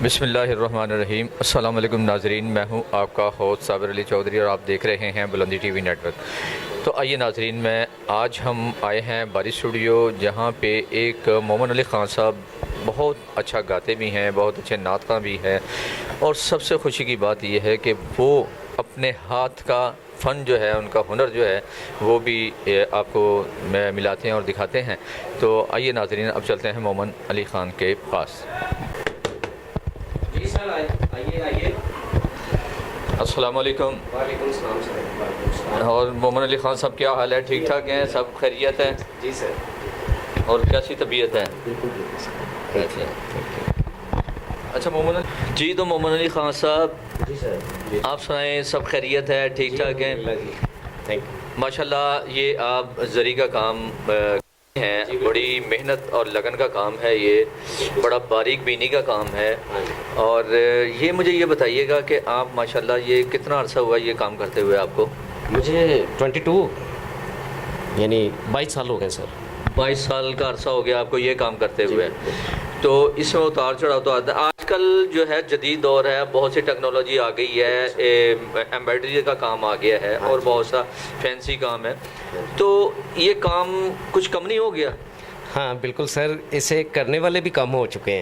बिस्मिल्लाहिर्रहमानिर्रहीम। अस्सलाम वालेकुम नाज़रीन, मैं हूं आपका होस्ट साबिर अली चौधरी और आप देख रहे हैं बुलंदी टीवी नेटवर्क। तो आइए नाज़रीन, मैं आज हम आए हैं बारी स्टूडियो, जहां पे एक मोमिन अली ख़ान साहब बहुत अच्छा गाते भी हैं, बहुत अच्छे नात ख़्वां भी हैं, और सबसे खुशी की बात यह है कि वो अपने हाथ का फ़न जो है, उनका हुनर जो है, वो भी आपको मिलाते हैं और दिखाते हैं। तो आइए नाज़रीन, अब चलते हैं मोमिन अली ख़ान के पास। जी सर, आइए आइए। अस्सलाम वालेकुम। वालेकुम सलाम सर। वालेकुम सलाम। और मोमिन अली ख़ान साहब, क्या हाल है? ठीक ठाक हैं? सब खैरियत है? जी सर। और कैसी तबीयत है? बिल्कुल बिल्कुल सर। अच्छा मोमिन जी, तो मोमिन अली ख़ान साहब, जी सर। जी आप सुनाएं, सब खैरियत है? ठीक ठाक हैं? Thank you. माशाल्लाह, ये आप जरी का काम है, जी, बड़ी मेहनत और लगन का काम है, ये बड़ा बारीक बीनी का काम है। हाँ जी। और ये मुझे ये बताइएगा कि आप माशाल्लाह, ये कितना अरसा हुआ ये काम करते हुए आपको? मुझे 22 यानी 22 साल हो गए सर। 22 साल का अरसा हो गया आपको ये काम करते जी, हुए। तो इसमें उतार चढ़ाव तो आता है। आजकल जो है जदीद दौर है, बहुत सी टेक्नोलॉजी आ गई है, एम्ब्रॉयडरी का काम आ गया है और बहुत सा फैंसी काम है। तो ये काम कुछ कम नहीं हो गया? हाँ बिल्कुल सर, इसे करने वाले भी कम हो चुके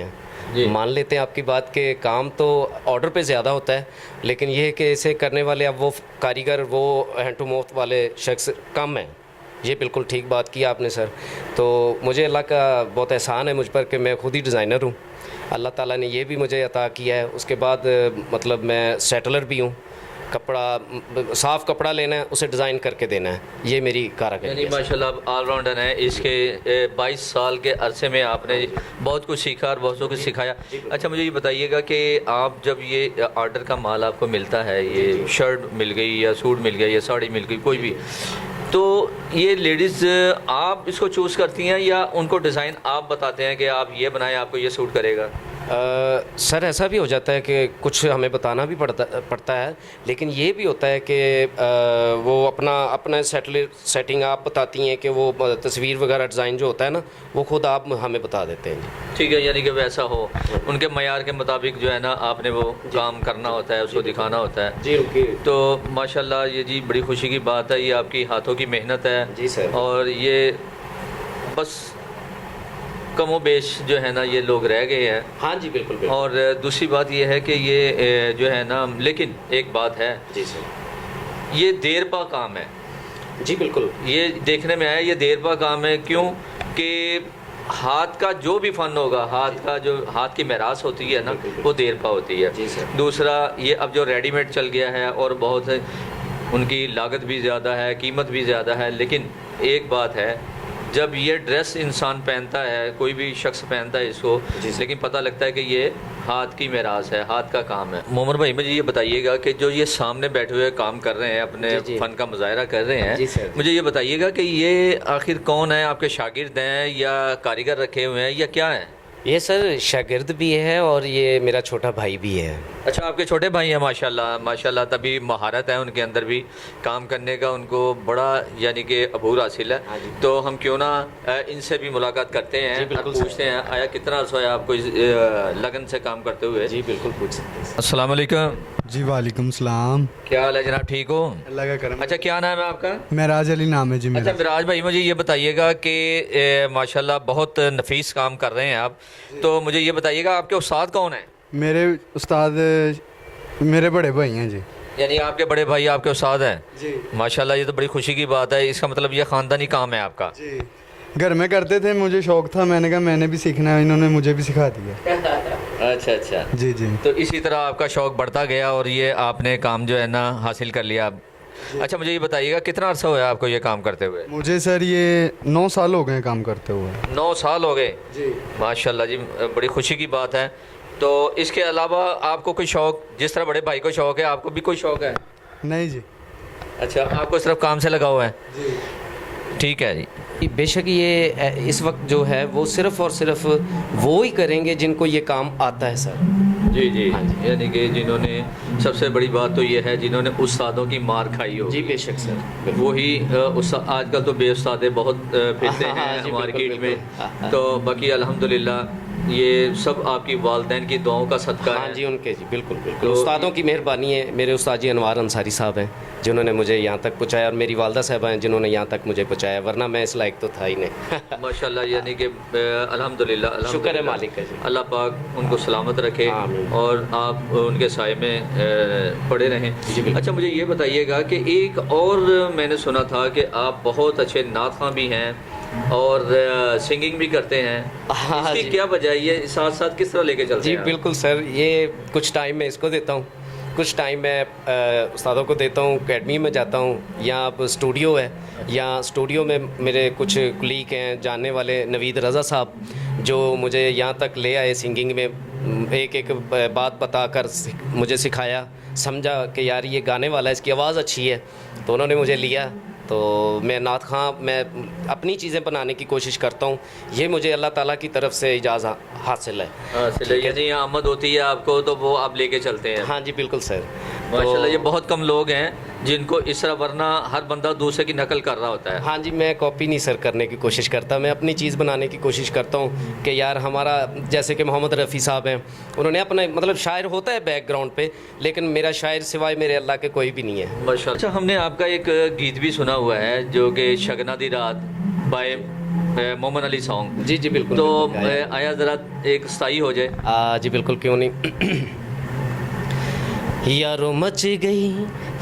जी। हैं। मान लेते हैं आपकी बात के काम तो ऑर्डर पे ज़्यादा होता है, लेकिन ये है कि इसे करने वाले अब वो कारीगर, वो हैंड टू माउथ वाले शख्स कम हैं। ये बिल्कुल ठीक बात की आपने सर। तो मुझे अल्लाह का बहुत एहसान है मुझ पर कि मैं खुद ही डिज़ाइनर हूँ। अल्लाह ताला ने ये भी मुझे अता किया है। उसके बाद मतलब मैं सेटलर भी हूँ। कपड़ा, साफ़ कपड़ा लेना है, उसे डिज़ाइन करके देना है, ये मेरी कारागरी यानी है। माशाल्लाह आप ऑलराउंडर हैं। इसके 22 साल के अरसे में आपने बहुत कुछ सीखा और बहुत कुछ सिखाया। अच्छा, मुझे ये बताइएगा कि आप जब ये ऑर्डर का माल आपको मिलता है, ये शर्ट मिल गई या सूट मिल गया या साड़ी मिल गई, कोई भी, तो ये लेडीज़ आप इसको चूज़ करती हैं या उनको डिज़ाइन आप बताते हैं कि आप ये बनाएं, आपको ये सूट करेगा? सर ऐसा भी हो जाता है कि कुछ हमें बताना भी पड़ता है, लेकिन ये भी होता है कि वो अपना सेटिंग आप बताती हैं कि वो तस्वीर वगैरह डिज़ाइन जो होता है ना, वो खुद आप हमें बता देते हैं जी। ठीक है, यानी कि वैसा हो, उनके मयार के मुताबिक जो है ना, आपने वो काम करना होता है, उसको दिखाना होता है जी। रुकिए। तो माशाल्लाह, ये जी बड़ी खुशी की बात है। ये आपकी हाथों की मेहनत है जी सर। और ये बस कमो बेश जो है ना, ये लोग रह गए हैं। हाँ जी, बिल्कुल बिल्कुल। और दूसरी बात ये है कि ये जो है ना, लेकिन एक बात है, जी सर। ये देर पा काम है। जी बिल्कुल। ये देखने में आया, ये देर पा काम है। क्यों कि हाथ का जो भी फ़न होगा, हाथ का जो हाथ की मेरास होती है ना, वो देर पा होती है। जी सर। दूसरा, ये अब जो रेडीमेड चल गया है और बहुत उनकी लागत भी ज़्यादा है, कीमत भी ज़्यादा है। लेकिन एक बात है, जब ये ड्रेस इंसान पहनता है, कोई भी शख्स पहनता है इसको, लेकिन पता लगता है कि ये हाथ की मेराज है, हाथ का काम है। मोमर भाई, मुझे ये बताइएगा कि जो ये सामने बैठे हुए काम कर रहे हैं, अपने फ़न का मुजाहरा कर रहे हैं, जी सर। मुझे ये बताइएगा कि ये आखिर कौन है? आपके शागिर्द हैं या कारीगर रखे हुए हैं या क्या है? ये सर शागिर्द भी है और ये मेरा छोटा भाई भी है। अच्छा, आपके छोटे भाई हैं? माशाल्लाह माशाल्लाह, तभी महारत है उनके अंदर भी काम करने का, उनको बड़ा यानी कि अबूर हासिल है। हाँ जी। तो हम क्यों ना इनसे भी मुलाकात करते हैं और पूछते हैं, आया कितना अर्सा है आपको इस लगन से काम करते हुए? जी बिल्कुल पूछ सकते हैं। अस्सलाम वालेकुम। जी वालेकुम सलाम। क्या हाल है जनाब, ठीक हो? अल्लाह का करम। अच्छा, क्या नाम है आपका? मेराज अली नाम है जी मेरा। अच्छा मिराज भाई, मुझे ये बताइएगा कि माशाल्लाह बहुत नफीस काम कर रहे हैं आप। तो मुझे ये बताइएगा, आपके उस्ताद कौन हैं? मेरे उस्ताद मेरे बड़े भाई हैं जी। यानी आपके बड़े भाई आपके उस्ताद हैं? जी माशाल्लाह, ये तो बड़ी खुशी की बात है। इसका मतलब ये ख़ानदानी काम है आपका? जी। घर में करते थे, मुझे शौक था, मैंने कहा मैंने भी सीखना है, इन्होंने मुझे भी सिखा दिया। अच्छा अच्छा। जी जी। तो इसी तरह आपका शौक़ बढ़ता गया और ये आपने काम जो है ना हासिल कर लिया। अच्छा, मुझे ये बताइएगा, कितना अर्सा हुआ आपको ये काम करते हुए? मुझे सर ये 9 साल हो गए काम करते हुए। 9 साल हो गए? जी। माशाल्लाह जी, बड़ी खुशी की बात है। तो इसके अलावा आपको कोई शौक़, जिस तरह बड़े भाई को शौक़ है, आपको भी कोई शौक़ है? नहीं जी। अच्छा, आपको सिर्फ काम से लगा हुआ है? जी। ठीक है जी। बेशक ये इस वक्त जो है वो सिर्फ़ और सिर्फ वो ही करेंगे जिनको ये काम आता है सर। जी जी। यानी कि जिन्होंने, सबसे बड़ी बात तो ये है, जिन्होंने उस्तादों की मार खाई हो। जी बेशक सर। वही आजकल तो बेउस्तादे बहुत फिरते हाँ, हैं जी, मार्केट बिल्कुल, में। तो बाकी अल्हम्दुलिल्लाह ये सब आपकी वालदैन की दुआओं का सदका हाँ है। जी, उनके जी बिल्कुल बिल्कुल तो उस्तादों की मेहरबानी है। मेरे उस्ताद जी अनवार अंसारी साहब हैं जिन्होंने मुझे यहाँ तक पहुँचाया, और मेरी वालदा साहबा हैं जिन्होंने यहाँ तक मुझे पहुँचाया, वरना मैं इस लायक तो था ही नहीं। माशाल्लाह, यानी कि अल्हम्दुलिल्लाह शुक्र है मालिक का जी। अल्लाह पाक उनको सलामत रखे आमीन। और आप उनके साय में पड़े रहें। जी, बिल्कुल। अच्छा, मुझे ये बताइएगा कि एक और मैंने सुना था कि आप बहुत अच्छे नात ख़्वां भी हैं और सिंगिंग भी करते हैं। हाँ इसकी जी। क्या वजह है? ये साथ साथ किस तरह लेके चलते जी हैं आप? बिल्कुल सर, ये कुछ टाइम मैं इसको देता हूँ, कुछ टाइम मैं उस्तादों को देता हूँ, अकेडमी में जाता हूँ, या अब स्टूडियो है, या स्टूडियो में मेरे कुछ कुलीग हैं जानने वाले, नवीद रज़ा साहब, जो मुझे यहाँ तक ले आए सिंगिंग में, एक एक बात बताकर मुझे सिखाया, समझा कि यार ये गाने वाला है, इसकी आवाज़ अच्छी है, तो उन्होंने मुझे लिया। तो मैं नात ख़ां मैं अपनी चीज़ें बनाने की कोशिश करता हूँ, ये मुझे अल्लाह ताला की तरफ से इजाज़त हासिल है। हासिल है, यानी आमद होती है आपको तो वो आप लेके चलते हैं। हाँ जी बिल्कुल सर। माशाल्लाह, ये बहुत कम लोग हैं जिनको इस तरह, वरना हर बंदा दूसरे की नकल कर रहा होता है। हाँ जी, मैं कॉपी नहीं सर करने की कोशिश करता, मैं अपनी चीज़ बनाने की कोशिश करता हूँ कि यार हमारा, जैसे कि मोहम्मद रफ़ी साहब हैं, उन्होंने अपने मतलब शायर होता है बैकग्राउंड पे, लेकिन मेरा शायर सिवाय मेरे अल्लाह के कोई भी नहीं है। माशाल्लाह। अच्छा, हमने आपका एक गीत भी सुना हुआ है जो कि शगना दी रात बाय मोमन अली सॉन्ग। जी जी बिल्कुल। तो बिल्कुल, आया। आया ज़रा एक स्थाई हो जाए। जी बिल्कुल, क्यों नहीं। यारो मच गई,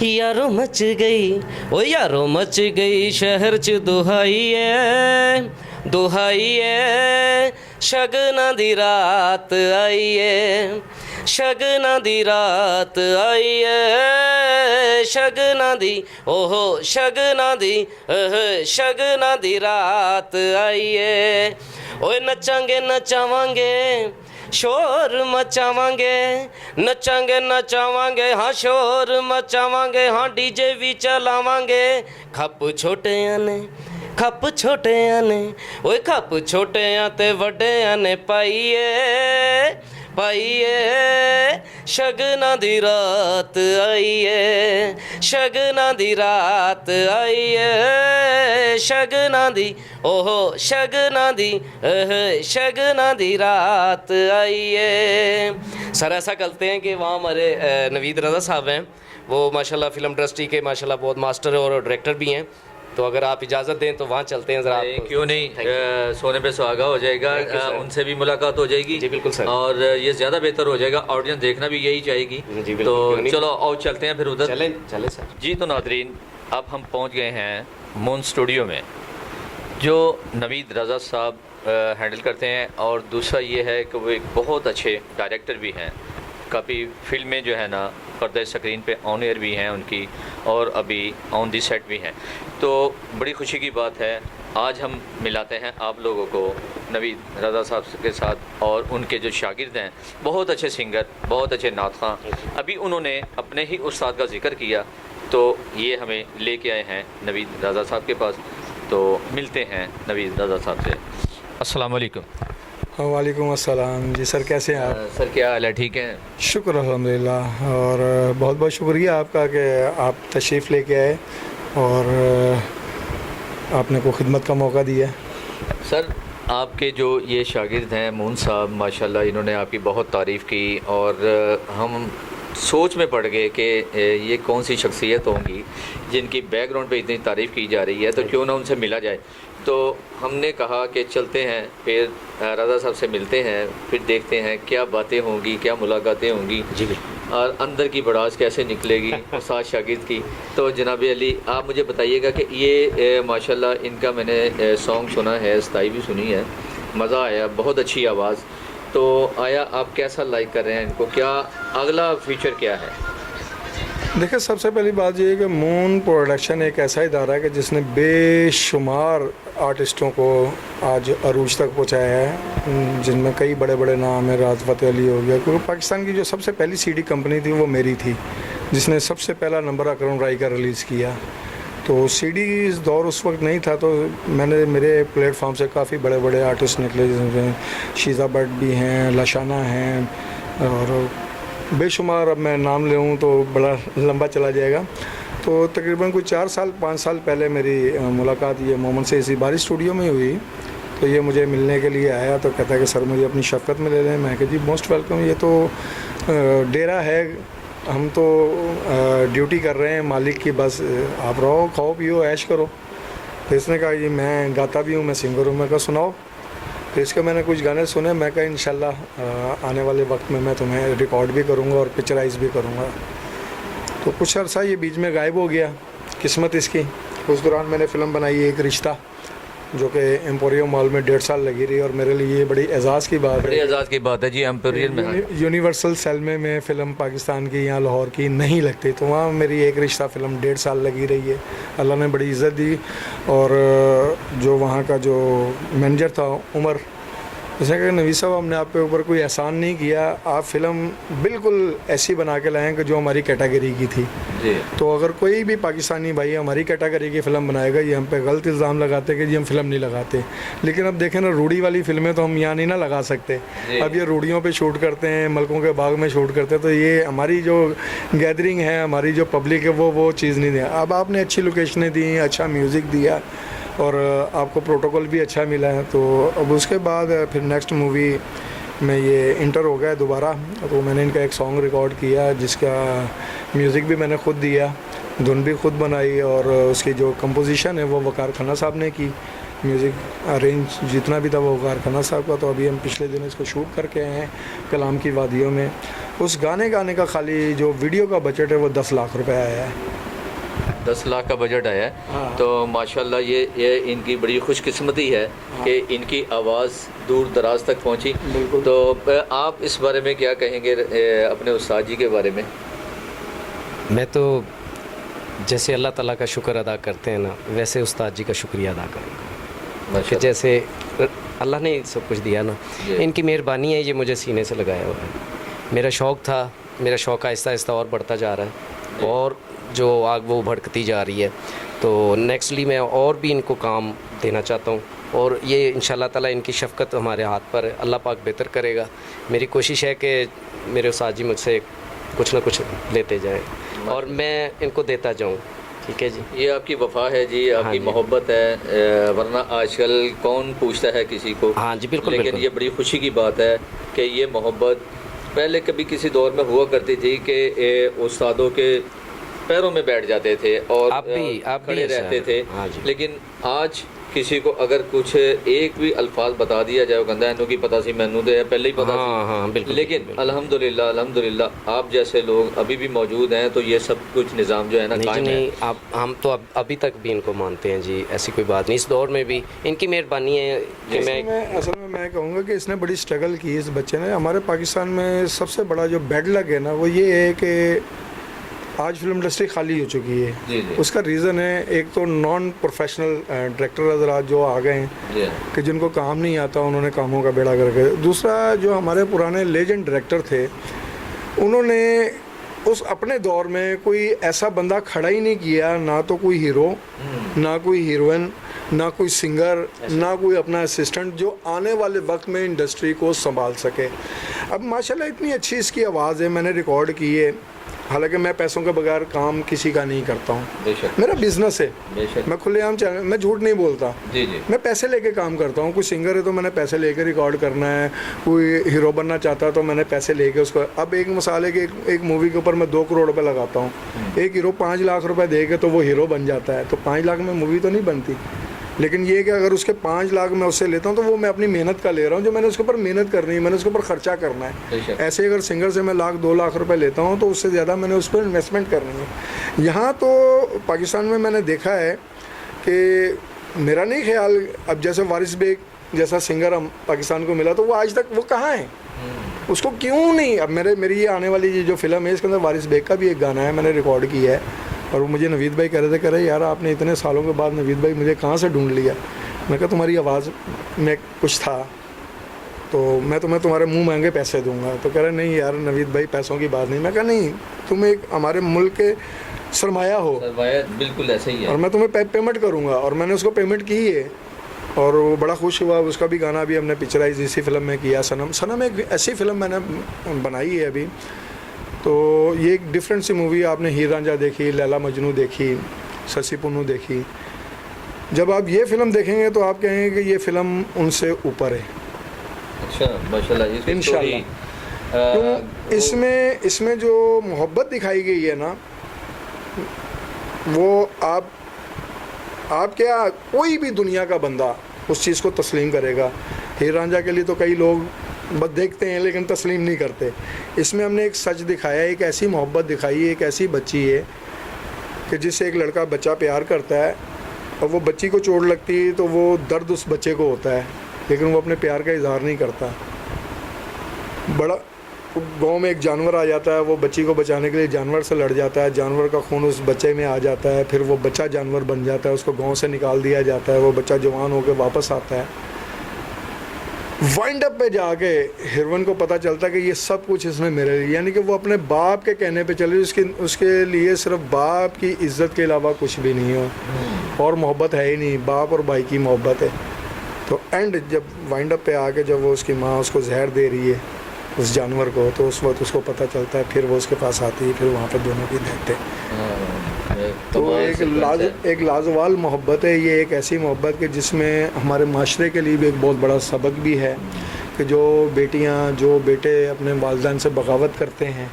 यारो मच गई, ओ यारो मच गई शहर च दुहाई है, दुहाई है, शगना दी रात आई है, शगना दी रात आई है, शगना दी, ओहो शगना दी, शगना दी रात आई है। ओए नचांगे नचावांगे, शोर मचावांगे, नचांगे नचावांगे, हाँ शोर मचावांगे, हाँ डीजे भी चलावांगे, खप छोटियां ने, खप छोटियां ने, ओए खप छोटियां ते वड्डियां ने पाईए, पाईए, शगना दी रात आईए, शगना दी रात आईए, शगना दी, ओहो शगना दी, शगना दी रात आईए। सर ऐसा करते हैं कि वहाँ हमारे नवीद रज़ा साहब हैं, वो माशाल्लाह फ़िल्म इंडस्ट्री के माशाल्लाह बहुत मास्टर और डायरेक्टर भी हैं, तो अगर आप इजाज़त दें तो वहाँ चलते हैं ज़रा। आप क्यों नहीं, सोने पे सुहागा हो जाएगा, उनसे भी मुलाकात हो जाएगी। जी बिल्कुल सर। और ये ज़्यादा बेहतर हो जाएगा, ऑडियंस देखना भी यही चाहेगी। जी बिल्कुल, तो क्यों नहीं। चलो आओ चलते हैं फिर उधर। चलें चलें सर। जी तो नादरीन, अब हम पहुंच गए हैं मून स्टूडियो में, जो नवीद रज़ा साहब हैंडल करते हैं, और दूसरा ये है कि वो एक बहुत अच्छे डायरेक्टर भी हैं। काफ़ी फिल्में जो है ना पर्दे स्क्रीन पे ऑन एयर भी हैं उनकी, और अभी ऑन दी सेट भी हैं। तो बड़ी खुशी की बात है, आज हम मिलाते हैं आप लोगों को नवीद रज़ा साहब के साथ, और उनके जो शागिर्द हैं, बहुत अच्छे सिंगर, बहुत अच्छे नात ख़्वां। अभी उन्होंने अपने ही उस्ताद का जिक्र किया, तो ये हमें लेके आए हैं नवीद रज़ा साहब के पास। तो मिलते हैं नवीद रज़ा साहब से। अस्सलाम वालेकुम। वालेकुम अस्सलाम। जी सर, कैसे हैं आप? सर क्या हाल है, ठीक है? शुक्र अल्हम्दुलिल्लाह, और बहुत बहुत शुक्रिया आपका कि आप तशरीफ़ लेके आए और आपने को खिदमत का मौका दिया। सर आपके जो ये शागिर्द हैं मून साहब, माशाल्लाह इन्होंने आपकी बहुत तारीफ़ की, और हम सोच में पड़ गए कि ये कौन सी शख्सियत होंगी जिनकी बैकग्राउंड पे इतनी तारीफ़ की जा रही है, तो क्यों ना उनसे मिला जाए। तो हमने कहा कि चलते हैं, फिर रज़ा साहब से मिलते हैं, फिर देखते हैं क्या बातें होंगी, क्या मुलाकातें होंगी जी और अंदर की भड़ास कैसे निकलेगी उस्ताद शागिर्द की। तो जनाब अली, आप मुझे बताइएगा कि ये माशाल्लाह इनका मैंने सॉन्ग सुना है, स्थाई भी सुनी है, मज़ा आया, बहुत अच्छी आवाज़। तो आया आप कैसा लाइक कर रहे हैं इनको, क्या अगला फीचर क्या है? देखिए, सबसे पहली बात ये है कि मून प्रोडक्शन एक ऐसा इदारा है कि जिसने बेशुमार आर्टिस्टों को आज अरूज तक पहुंचाया है, जिनमें कई बड़े बड़े नाम हैं। राहत फ़तेह अली हो गया, क्योंकि पाकिस्तान की जो सबसे पहली सीडी कंपनी थी वो मेरी थी, जिसने सबसे पहला नंबर अकरम राय का रिलीज़ किया। तो सीडी इस दौर उस वक्त नहीं था, तो मैंने मेरे प्लेटफॉर्म से काफ़ी बड़े बड़े आर्टिस्ट निकले, जिसमें शीज़ा भट्ट भी हैं, लशाना हैं, और बेशुमार अब मैं नाम लूँ तो बड़ा लंबा चला जाएगा। तो तकरीबन कोई 4 साल 5 साल पहले मेरी मुलाकात ये मोहम्मद से इसी बारी स्टूडियो में हुई, तो ये मुझे मिलने के लिए आया, तो कहता है कि सर मुझे अपनी शफ़क़त में ले लें। मैं कहा जी मोस्ट वेलकम, ये तो डेरा है, हम तो ड्यूटी कर रहे हैं मालिक की, बस आप रहो, खाओ पियो, ऐश करो। तो इसने कहा जी मैं गाता भी हूँ, मैं सिंगर हूँ। मैं कहा सुनाओ। तो इसके मैंने कुछ गाने सुने। मैं कहा इंशाल्लाह आने वाले वक्त में मैं तुम्हें रिकॉर्ड भी करूँगा और पिक्चराइज़ भी करूँगा। तो कुछ अर्सा ये बीच में गायब हो गया, किस्मत इसकी। उस दौरान मैंने फ़िल्म बनाई एक रिश्ता, जो कि एम्पोरियम मॉल में 1.5 साल लगी रही, और मेरे लिए ये बड़ी एजाज़ की बात बड़ी है। आज़ाद की बात है जी। एम्पोरियल में यूनिवर्सल सैलमे में फ़िल्म पाकिस्तान की यहाँ लाहौर की नहीं लगती, तो वहाँ मेरी एक रिश्ता फ़िल्म 1.5 साल लगी रही है। अल्लाह ने बड़ी इज़्ज़त दी। और जो वहाँ का जो मैनेजर था उमर, उसने कहा नवीद साहब हमने आप पे ऊपर कोई एहसान नहीं किया, आप फ़िल्म बिल्कुल ऐसी बना के लाएँ कि जो हमारी कैटेगरी की थी। जी। तो अगर कोई भी पाकिस्तानी भाई हमारी कैटेगरी की फ़िल्म बनाएगा, ये हम पे गलत इल्ज़ाम लगाते कि जी हम फ़िल्म नहीं लगाते। लेकिन अब देखें ना, रूढ़ी वाली फ़िल्में तो हम यहाँ नहीं ना लगा सकते। अब ये रूढ़ियों पे शूट करते हैं, मलकों के बाग में शूट करते हैं, तो ये हमारी जो गैदरिंग है, हमारी जो पब्लिक है, वो चीज़ नहीं दिया। अब आपने अच्छी लोकेशनें दी, अच्छा म्यूज़िक दिया, और आपको प्रोटोकॉल भी अच्छा मिला है। तो अब उसके बाद फिर नेक्स्ट मूवी में ये इंटर हो गया दोबारा। तो मैंने इनका एक सॉन्ग रिकॉर्ड किया, जिसका म्यूज़िक भी मैंने ख़ुद दिया, धुन भी ख़ुद बनाई, और उसकी जो कंपोजिशन है वो वकार खन्ना साहब ने की। म्यूज़िक अरेंज जितना भी था वो वकार खन्ना साहब का। तो अभी हम पिछले दिन इसको शूट करके आए हैं कलाम की वादियों में। उस गाने का खाली जो वीडियो का बजट है वो 10 लाख रुपये आया है। 10 लाख का बजट आया है। हाँ। तो माशाल्लाह ये इनकी बड़ी खुशकिस्मती है कि इनकी आवाज़ दूर दराज तक पहुंची। बिल्कुल। तो आप इस बारे में क्या कहेंगे अपने उस्ताद जी के बारे में? मैं तो जैसे अल्लाह ताला का शुक्र अदा करते हैं ना, वैसे उस्ताद जी का शुक्रिया अदा करूँगा कि माशाल्लाह। जैसे अल्लाह ने सब कुछ दिया ना, जी। इनकी मेहरबानी है, ये मुझे सीने से लगाया हुआ है। मेरा शौक़ था, मेरा शौक़ आहिस्ता आहिस्ता और बढ़ता जा रहा है, और जो आग वो भड़कती जा रही है। तो नेक्स्टली मैं और भी इनको काम देना चाहता हूँ, और ये इंशाल्लाह ताला इनकी शफ़क़त हमारे हाथ पर है, अल्लाह पाक बेहतर करेगा। मेरी कोशिश है कि मेरे उस्ताद जी मुझसे कुछ ना कुछ लेते जाएं और मैं इनको देता जाऊँ। ठीक है जी, ये आपकी वफा है जी, आपकी जी। मोहब्बत है। वरना आजकल कौन पूछता है किसी को। हाँ जी, बिल्कुल लेकिन बिल्कुल। ये बड़ी खुशी की बात है कि ये मोहब्बत पहले कभी किसी दौर में हुआ करती थी कि उस्तादों के पैरों में बैठ जाते थे और आप भी खड़े ऐसा रहते है। थे। हाँ जी। लेकिन आज किसी को अगर कुछ एक भी अल्फाज बता दिया जाए, वो कहता है इन्हों की पता सी, मैनू तो पहले ही पता हाँ, हाँ, सी। बिल्कुल, लेकिन बिल्कुल। अल्हम्दुलिल्लाह अल्हम्दुलिल्लाह आप जैसे लोग अभी भी मौजूद हैं, तो ये सब कुछ निज़ाम जो है ना नहीं जी कायम है। नहीं, आप हम तो अभी तक भी इनको मानते हैं जी, ऐसी कोई बात नहीं। इस दौर में भी इनकी मेहरबानी है कि असल में मैं कहूँगा कि इसने बड़ी स्ट्रगल की इस बच्चे ने। हमारे पाकिस्तान में सबसे बड़ा जो बैड लक है ना, वो ये है कि आज फिल्म इंडस्ट्री खाली हो चुकी है। जी जी उसका रीज़न है, एक तो नॉन प्रोफेशनल डायरेक्टर हज़रात जो आ गए हैं जी कि जिनको काम नहीं आता, उन्होंने कामों का बेड़ा करके। दूसरा, जो हमारे पुराने लेजेंड डायरेक्टर थे, उन्होंने उस अपने दौर में कोई ऐसा बंदा खड़ा ही नहीं किया, ना तो कोई हीरो, ना कोई हीरोइन, ना कोई सिंगर, ना कोई अपना असिस्टेंट, जो आने वाले वक्त में इंडस्ट्री को संभाल सके। अब माशाल्लाह इतनी अच्छी इसकी आवाज़ है, मैंने रिकॉर्ड की है। हालांकि मैं पैसों के बगैर काम किसी का नहीं करता हूँ, बेशक मेरा बिजनेस है, बेशक। मैं खुलेआम मैं झूठ नहीं बोलता। जी जी मैं पैसे लेके काम करता हूँ। कोई सिंगर है तो मैंने पैसे लेके रिकॉर्ड करना है, कोई हीरो बनना चाहता है तो मैंने पैसे लेके उसको। अब एक मिसाल है कि एक मूवी के ऊपर मैं 2 करोड़ रुपए लगाता हूँ, एक हीरो 5 लाख रुपए देके तो वो हीरो बन जाता है, तो 5 लाख में मूवी तो नहीं बनती। लेकिन ये कि अगर उसके 5 लाख मैं उससे लेता हूँ तो वो मैं अपनी मेहनत का ले रहा हूँ, जो मैंने उसके ऊपर मेहनत करनी है, मैंने उसके ऊपर खर्चा करना है। बेशक। ऐसे अगर सिंगर से मैं 1-2 लाख रुपए लेता हूँ तो उससे ज़्यादा मैंने उस पर इन्वेस्टमेंट करनी है। यहाँ तो पाकिस्तान में मैंने देखा है कि मेरा नहीं ख्याल, अब जैसे वारिस बेग जैसा सिंगर हम पाकिस्तान को मिला, तो वो आज तक वो कहाँ है, उसको क्यों नहीं। अब मेरी ये आने वाली जो फिल्म है, इसके अंदर वारिस बेग का भी एक गाना है, मैंने रिकॉर्ड किया है। और वो मुझे नवीद भाई कह रहे यार आपने इतने सालों के बाद नवीद भाई मुझे कहाँ से ढूंढ लिया। मैं कहा तुम्हारी आवाज़ में कुछ था, तो मैं तुम्हें तुम्हारे मुंह मांगे पैसे दूंगा। तो कह रहे नहीं यार नवीद भाई पैसों की बात नहीं। मैं कहा नहीं, तुम एक हमारे मुल्क के सरमाया हो, सरमाया बिल्कुल ऐसे ही है। और मैं तुम्हें पेमेंट करूँगा, और मैंने उसको पेमेंट की है, और वो बड़ा खुश हुआ। उसका भी गाना भी हमने पिक्चराइज इसी फिल्म में किया, सनम एक ऐसी फिल्म मैंने बनाई है अभी। तो ये एक डिफरेंट सी मूवी, आपने हीर रांझा देखी, लैला मजनू देखी, ससी पुन्नू देखी, जब आप ये फ़िल्म देखेंगे तो आप कहेंगे कि ये फ़िल्म उनसे ऊपर है अच्छा माशाल्लाह, इसकी इंशाल्लाह। स्टोरी, क्यों इसमें जो मोहब्बत दिखाई गई है ना, वो आप क्या, कोई भी दुनिया का बंदा उस चीज़ को तस्लीम करेगा। हीर रांझा के लिए तो कई लोग बस देखते हैं लेकिन तस्लीम नहीं करते। इसमें हमने एक सच दिखाया है, एक ऐसी मोहब्बत दिखाई है, एक ऐसी बच्ची है कि जिससे एक लड़का बच्चा प्यार करता है और वो बच्ची को चोट लगती है तो वो दर्द उस बच्चे को होता है, लेकिन वो अपने प्यार का इजहार नहीं करता। बड़ा गांव में एक जानवर आ जाता है, वो बच्ची को बचाने के लिए जानवर से लड़ जाता है, जानवर का खून उस बच्चे में आ जाता है, फिर वो बच्चा जानवर बन जाता है, उसको गांव से निकाल दिया जाता है, वो बच्चा जवान होकर वापस आता है। वाइंड अप पे जाके हिरवन को पता चलता है कि ये सब कुछ इसने मेरे लिए, यानी कि वो अपने बाप के कहने पे चले, उसके लिए सिर्फ बाप की इज्जत के अलावा कुछ भी नहीं हो और मोहब्बत है ही नहीं, बाप और भाई की मोहब्बत है। तो एंड जब वाइंड अप पे आके जब वो उसकी माँ उसको जहर दे रही है उस जानवर को, तो उस वक्त उसको पता चलता है, फिर वो उसके पास आती है, फिर वहाँ पे दोनों की डेथ है। तो एक लाजवाब मोहब्बत है ये, एक ऐसी मोहब्बत कि जिसमें हमारे माशरे के लिए भी एक बहुत बड़ा सबक भी है कि जो बेटियां जो बेटे अपने वालिदैन से बगावत करते हैं,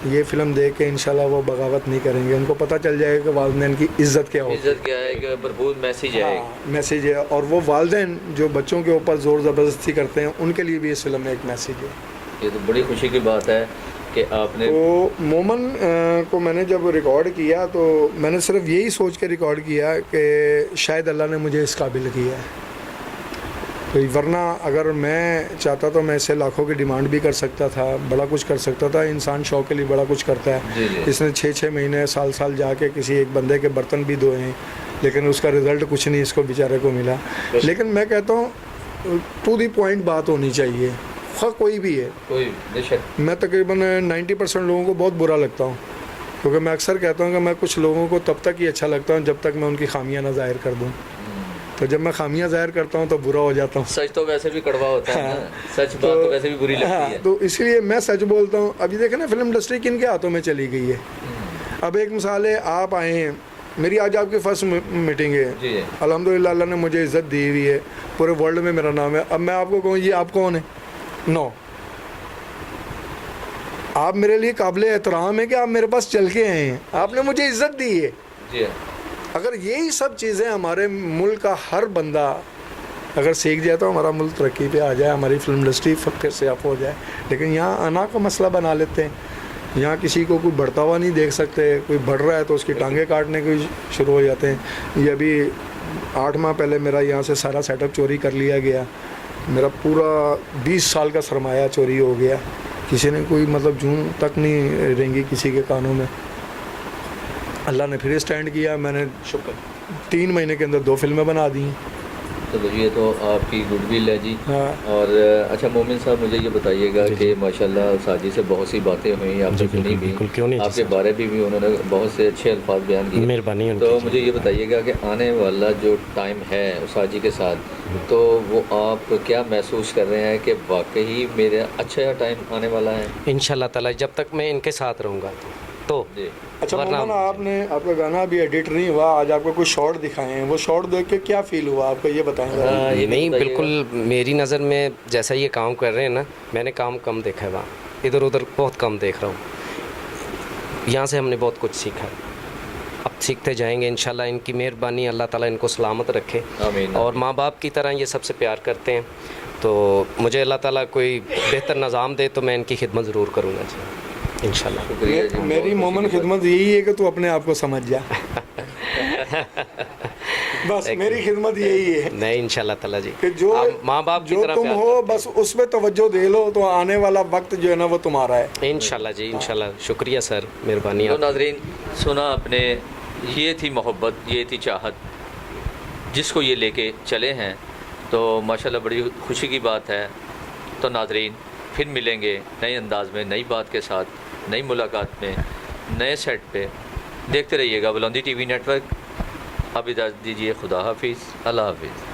ये फ़िल्म देख के इंशाल्लाह वो बगावत नहीं करेंगे, उनको पता चल जाएगा कि वालिदैन की इज़्ज़त क्या होती है, इज्जत क्या है, कि भरपूर मैसेज है। मैसेज है। और वो वालिदैन जो बच्चों के ऊपर ज़ोर ज़बरदस्ती करते हैं, उनके लिए भी इस फिल्म में एक मैसेज है। ये तो बड़ी खुशी की बात है कि आपने तो मोमन को मैंने जब रिकॉर्ड किया तो मैंने सिर्फ यही सोच के रिकॉर्ड किया कि शायद अल्लाह ने मुझे इस काबिल किया है। तो वरना अगर मैं चाहता तो मैं इससे लाखों की डिमांड भी कर सकता था, बड़ा कुछ कर सकता था। इंसान शौक के लिए बड़ा कुछ करता है। जी जी। इसने 6-6 महीने साल जाके किसी एक बंदे के बर्तन भी धोए हैं, लेकिन उसका रिज़ल्ट कुछ नहीं इसको बेचारे को मिला। लेकिन मैं कहता हूँ टू दी पॉइंट बात होनी चाहिए, खा कोई भी है। कोई बेशक, मैं तकरीबन 90% लोगों को बहुत बुरा लगता हूँ, क्योंकि मैं अक्सर कहता हूँ कि मैं कुछ लोगों को तब तक ही अच्छा लगता हूँ जब तक मैं उनकी खामियां ना ज़ाहिर कर दूँ। तो जब मैं खामियां ज़ाहिर करता हूँ तो बुरा हो जाता हूँ। सच तो वैसे भी कड़वा होता है ना, सच बात तो वैसे भी बुरी लगती है। तो इसलिए मैं सच बोलता हूँ। अभी देखें ना, फिल्म इंडस्ट्री किन के हाथों में चली गई है। अब एक मिसाल है, आप आए हैं, मेरी आज आपकी फर्स्ट मीटिंग है, अल्हम्दुलिल्लाह अल्लाह ने मुझे इज़्ज़त दी हुई है, पूरे वर्ल्ड में मेरा नाम है। अब मैं आपको कहूँ ये आप कौन है? नो, आप मेरे लिए काबिल एहतराम है कि आप मेरे पास चल के आए हैं, आपने मुझे इज़्ज़त दी है। जी। अगर यही सब चीज़ें हमारे मुल्क का हर बंदा अगर सीख जाए तो हमारा मुल्क तरक्की पे आ जाए, हमारी फिल्म इंडस्ट्री फिर से अप हो जाए। लेकिन यहाँ अना का मसला बना लेते हैं, यहाँ किसी को कोई बढ़ता हुआ नहीं देख सकते, कोई बढ़ रहा है तो उसकी टांगे काटने के शुरू हो जाते हैं। ये अभी 8 माह पहले मेरा यहाँ से सारा सेटअप चोरी कर लिया गया, मेरा पूरा 20 साल का सरमाया चोरी हो गया, किसी ने कोई मतलब जून तक नहीं रेंगी किसी के कानों में। अल्लाह ने फिर स्टैंड किया, मैंने शुक्र 3 महीने के अंदर 2 फिल्में बना दी। तो ये तो आपकी गुडविल है जी। हाँ। और अच्छा मोमिन साहब, मुझे ये बताइएगा कि माशाल्लाह साजी से बहुत सी बातें हुई, आपने सुनी भी, क्यों नहीं, आपके बारे में भी उन्होंने बहुत से अच्छे अल्फाज बयान किए, मेहरबानी। तो मुझे ये बताइएगा कि आने वाला जो टाइम है साजी के साथ, तो वो आप क्या महसूस कर रहे हैं कि वाकई मेरा अच्छा टाइम आने वाला है? इंशाल्लाह ताला जब तक मैं इनके साथ रहूँगा तो जी। अच्छा मोहम्मद, आपने आपका गाना अभी एडिट नहीं हुआ, आज आपको कुछ शॉट दिखाए हैं, वो शॉट देख के क्या फील हुआ आपको, ये बताएं। ये नहीं, बताइएगा। बिल्कुल मेरी नज़र में जैसा ये काम कर रहे हैं ना, मैंने काम कम देखा है, वहाँ इधर उधर बहुत कम देख रहा हूँ। यहाँ से हमने बहुत कुछ सीखा है, अब सीखते जाएंगे इंशाल्लाह। इनकी मेहरबानी, अल्लाह ताला इनको सलामत रखे। आमीन। और माँ बाप की तरह ये सबसे प्यार करते हैं, तो मुझे अल्लाह ताला कोई बेहतर निज़ाम दे तो मैं इनकी खिदमत ज़रूर करूँगा जी, इंशाल्लाह। शुक्रिया जी। मेरी मोमन खिदमत यही है कि तू अपने आप को समझ जा। बस मेरी खिदमत यही है। नहीं, इंशाल्लाह ताला जी, कि जो माँ बाप की जो तरह तुम प्यार हो बस उस पर तवज्जो दे लो, तो आने वाला वक्त जो है ना वो तुम्हारा है। इंशाल्लाह जी, इंशाल्लाह। शुक्रिया सर, मेहरबानी। तो नाज़रीन सुना आपने, ये थी मोहब्बत, ये थी चाहत, जिसको ये लेके चले हैं, तो माशाल्लाह बड़ी खुशी की बात है। तो नाज़रीन फिर मिलेंगे नए अंदाज में, नई बात के साथ, नई मुलाकात में, नए सेट पे। देखते रहिएगा बुलंदी टीवी नेटवर्क। अब इजाज़त दीजिए, खुदा हाफिज़, अल्लाह हाफिज़।